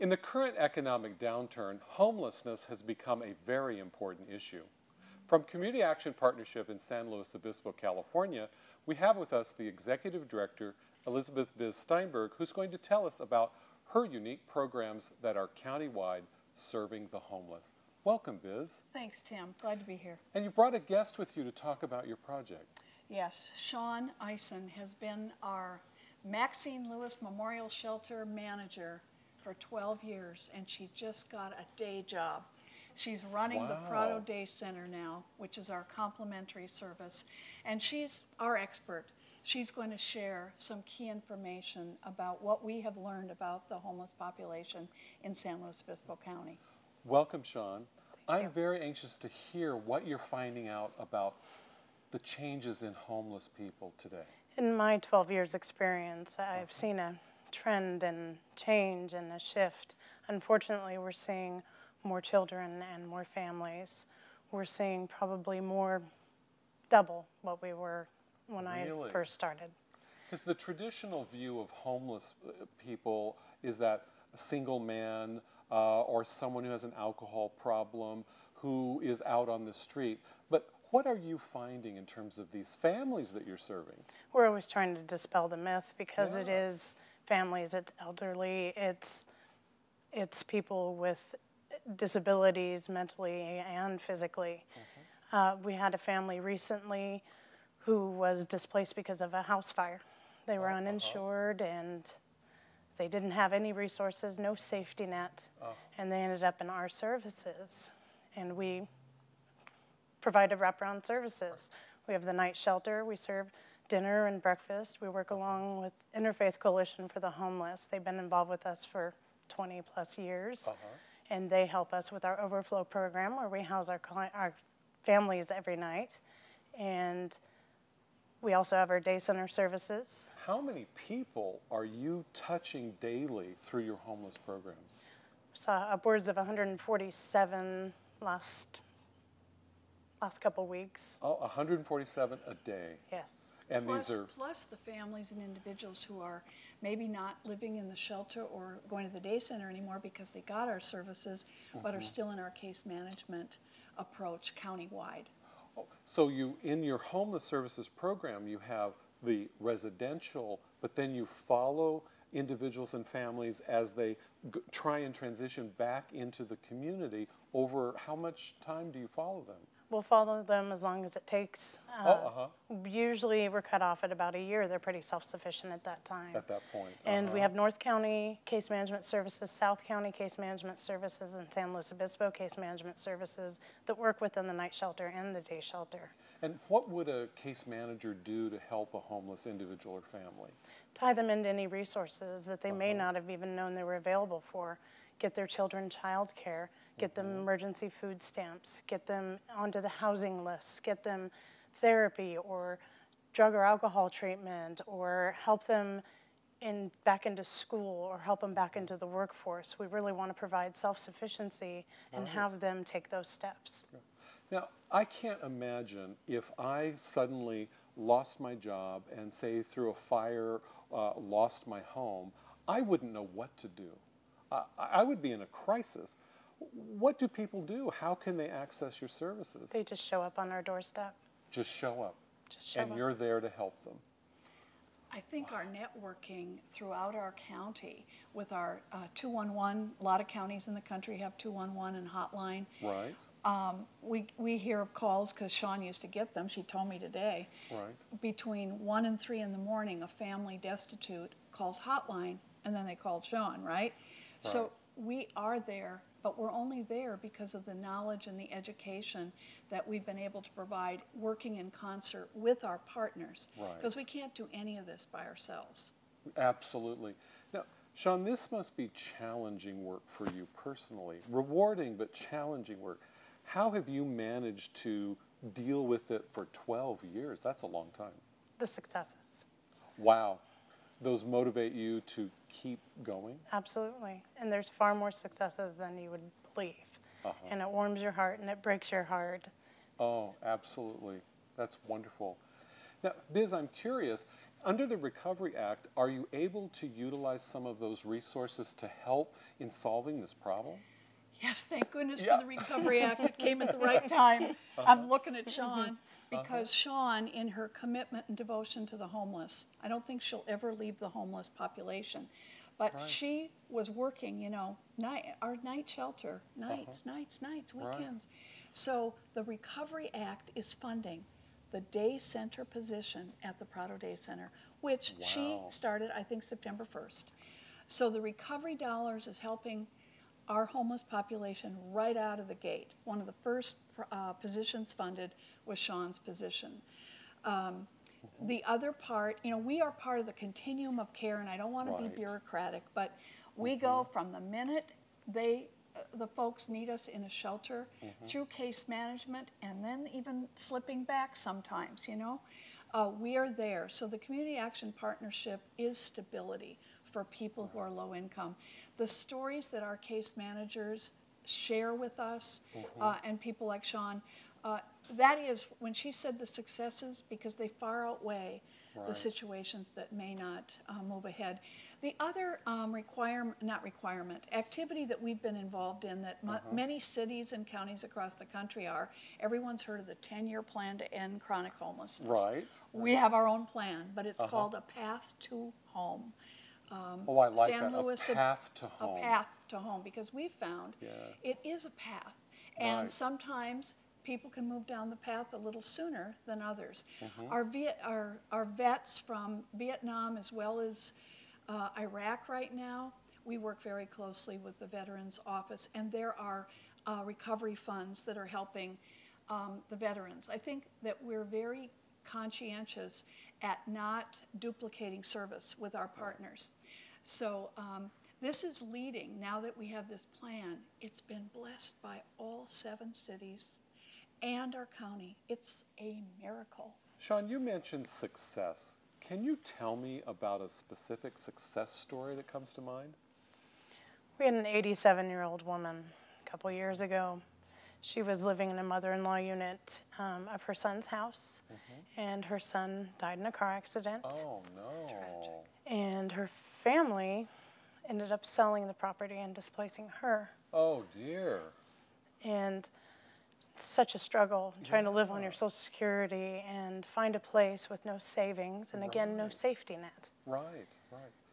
In the current economic downturn, homelessness has become a very important issue. From Community Action Partnership in San Luis Obispo, California, we have with us the Executive Director, Elizabeth Biz Steinberg, who's going to tell us about her unique programs that are countywide serving the homeless. Welcome, Biz. Thanks, Tim. Glad to be here. And you brought a guest with you to talk about your project. Yes, Shawn Eisen has been our Maxine Lewis Memorial Shelter manager for 12 years, and she just got a day job. She's running the Prado Day Center now, which is our complimentary service, and she's our expert. She's going to share some key information about what we have learned about the homeless population in San Luis Obispo County. Welcome, Shawn. Thank you. I'm very anxious to hear what you're finding out about the changes in homeless people today. In my 12 years experience, I've seen a trend and change and a shift. Unfortunately, we're seeing more children and more families. We're seeing probably more, double what we were when I first started. Because the traditional view of homeless people is that a single man or someone who has an alcohol problem who is out on the street. But what are you finding in terms of these families that you're serving? We're always trying to dispel the myth because it is families, it's elderly, it's people with disabilities mentally and physically. We had a family recently who was displaced because of a house fire. They were uninsured and they didn't have any resources, no safety net, and they ended up in our services. And we provided wraparound services. We have the night shelter. We serve dinner and breakfast. We work along with Interfaith Coalition for the Homeless. They've been involved with us for 20 plus years. And they help us with our overflow program where we house our families every night. And we also have our day center services. How many people are you touching daily through your homeless programs? Saw upwards of 147 last couple weeks. Oh, 147 a day. Yes. And plus the families and individuals who are maybe not living in the shelter or going to the day center anymore because they got our services, but are still in our case management approach countywide. So you, in your homeless services program, you have the residential, but then you follow individuals and families as they try and transition back into the community. Over how much time do you follow them? We'll follow them as long as it takes. Usually we're cut off at about a year. They're pretty self-sufficient at that time. At that point. And we have North County Case Management Services, South County Case Management Services, and San Luis Obispo Case Management Services that work within the night shelter and the day shelter. And what would a case manager do to help a homeless individual or family? Tie them into any resources that they may not have even known they were available for. Get their children child care, get them emergency food stamps, get them onto the housing lists, get them therapy or drug or alcohol treatment, or help them back into school or help them back into the workforce. We really want to provide self-sufficiency and have them take those steps. Now, I can't imagine if I suddenly lost my job and, say, through a fire, lost my home, I wouldn't know what to do. I would be in a crisis. What do people do? How can they access your services? They just show up on our doorstep. Just show up. Just show up. And you're there to help them. I think our networking throughout our county with our 211, a lot of counties in the country have 211 and hotline. Right. We hear of calls because Shawn used to get them. She told me today. Right. Between 1 and 3 in the morning, a family destitute calls hotline, and then they called Shawn, right? So we are there, but we're only there because of the knowledge and the education that we've been able to provide working in concert with our partners. Because we can't do any of this by ourselves. Absolutely. Now, Shawn, this must be challenging work for you personally. Rewarding, but challenging work. How have you managed to deal with it for 12 years? That's a long time. The successes. Wow. Those motivate you to keep going? Absolutely. And there's far more successes than you would believe. And it warms your heart and it breaks your heart. Oh, absolutely. That's wonderful. Now, Biz, I'm curious, Under the Recovery Act, are you able to utilize some of those resources to help in solving this problem? Yes, thank goodness for the Recovery Act. It came at the right time. I'm looking at Sean because Sean, in her commitment and devotion to the homeless, I don't think she'll ever leave the homeless population. But she was working, you know, our night shelter, nights, weekends. So the Recovery Act is funding the day center position at the Prado Day Center, which she started, I think, September 1st. So the recovery dollars is helping our homeless population right out of the gate. One of the first positions funded was Sean's position. The other part, you know, we are part of the continuum of care, and I don't want to be bureaucratic, but we go from the minute the folks need us in a shelter through case management and then even slipping back sometimes, you know. We are there. So the Community Action Partnership is stability for people who are low income. The stories that our case managers share with us and people like Sean, that is, when she said the successes, because they far outweigh the situations that may not move ahead. The other activity that we've been involved in that many cities and counties across the country are, everyone's heard of the 10-year plan to end chronic homelessness. We have our own plan, but it's called A Path to Home. I like San that, Luis, a path to home. A path to home, because we found it is a path. And sometimes people can move down the path a little sooner than others. Our vets from Vietnam as well as Iraq right now, we work very closely with the Veterans Office, and there are recovery funds that are helping the veterans. I think that we're very conscientious at not duplicating service with our partners. So this is leading, now that we have this plan, it's been blessed by all 7 cities and our county. It's a miracle. Sean, you mentioned success. Can you tell me about a specific success story that comes to mind? We had an 87-year-old woman a couple years ago. She was living in a mother-in-law unit of her son's house, and her son died in a car accident. Oh, no. Tragic. And her family ended up selling the property and displacing her. Oh, dear. And it's such a struggle trying to live on your Social Security and find a place with no savings and, again, no safety net. Right.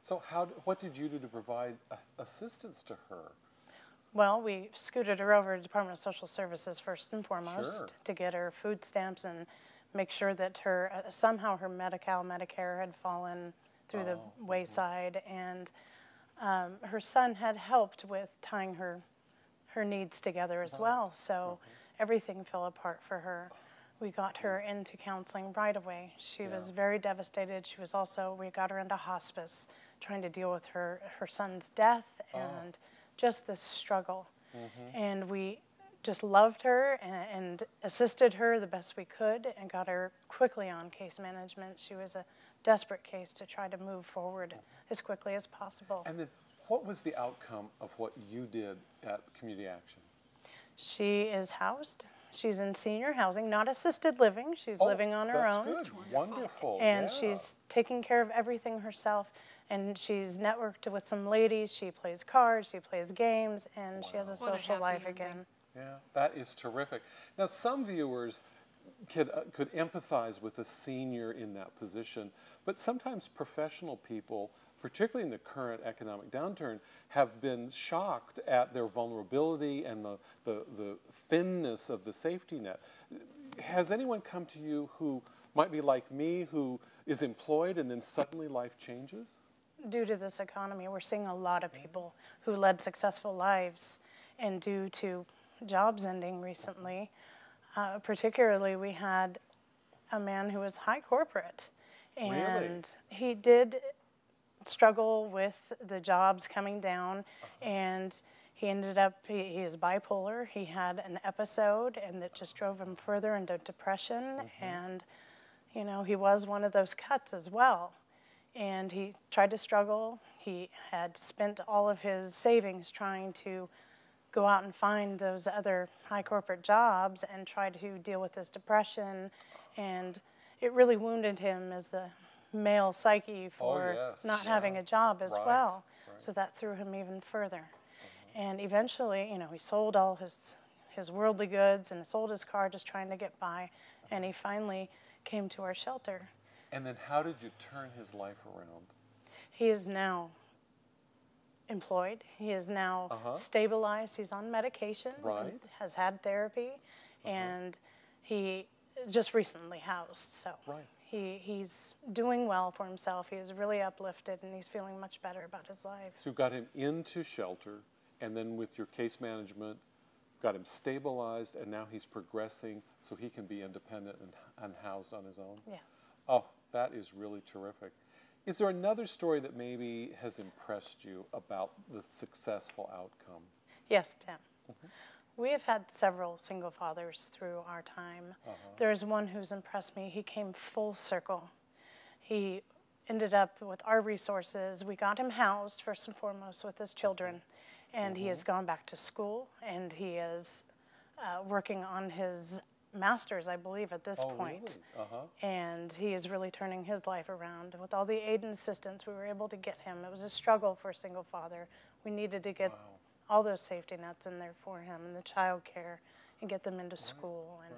So what did you do to provide assistance to her? Well, we scooted her over to the Department of Social Services first and foremost to get her food stamps and make sure that her somehow her Medicare had fallen through the wayside, and her son had helped with tying her needs together as well. So everything fell apart for her. We got her into counseling right away. She was very devastated. She was also, we got her into hospice, trying to deal with her son's death and just this struggle. And we just loved her and assisted her the best we could and got her quickly on case management. She was a desperate case to try to move forward as quickly as possible. And then what was the outcome of what you did at Community Action? She is housed. She's in senior housing, not assisted living. She's living on her own. That's good. Wonderful. And she's taking care of everything herself. And she's networked with some ladies. She plays cards, she plays games, and she has a social life again. Yeah, that is terrific. Now, some viewers could empathize with a senior in that position, but sometimes professional people, particularly in the current economic downturn, have been shocked at their vulnerability and the thinness of the safety net. Has anyone come to you who might be like me, who is employed and then suddenly life changes? Due to this economy, we're seeing a lot of people who led successful lives, and due to jobs ending recently, particularly we had a man who was high corporate, and he did struggle with the jobs coming down, and he ended up, he is bipolar. He had an episode, and that just drove him further into depression, and you know, he was one of those cuts as well. And he tried to struggle. He had spent all of his savings trying to go out and find those other high corporate jobs and try to deal with his depression. And it really wounded him as the male psyche for yes, not yeah. having a job as Right, well. right. So that threw him even further. And eventually, you know, he sold all his worldly goods and sold his car just trying to get by. And he finally came to our shelter. And then how did you turn his life around? He is now employed. He is now stabilized. He's on medication. Right. And has had therapy. And he just recently housed. So Right. he's doing well for himself. He is really uplifted, and he's feeling much better about his life. So you got him into shelter, and then with your case management, got him stabilized, and now he's progressing so he can be independent and housed on his own? Yes. Oh, that is really terrific. Is there another story that maybe has impressed you about the successful outcome? Yes, Tim. We have had several single fathers through our time. There's one who's impressed me. He came full circle. He ended up with our resources. We got him housed, first and foremost, with his children. And he has gone back to school, and he is working on his master's, I believe, at this point. Really? And he is really turning his life around. With all the aid and assistance we were able to get him, it was a struggle for a single father. We needed to get all those safety nets in there for him, and the child care, and get them into school. And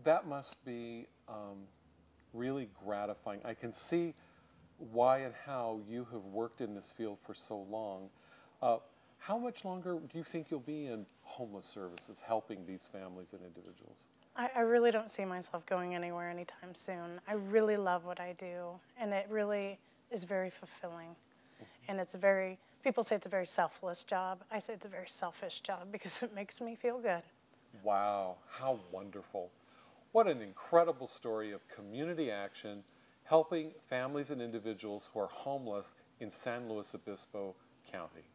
That must be really gratifying. I can see why and how you have worked in this field for so long. How much longer do you think you'll be in homeless services, helping these families and individuals? I really don't see myself going anywhere anytime soon. I really love what I do, and it really is very fulfilling. And it's people say it's a very selfless job. I say it's a very selfish job because it makes me feel good. Wow, how wonderful. What an incredible story of community action helping families and individuals who are homeless in San Luis Obispo County.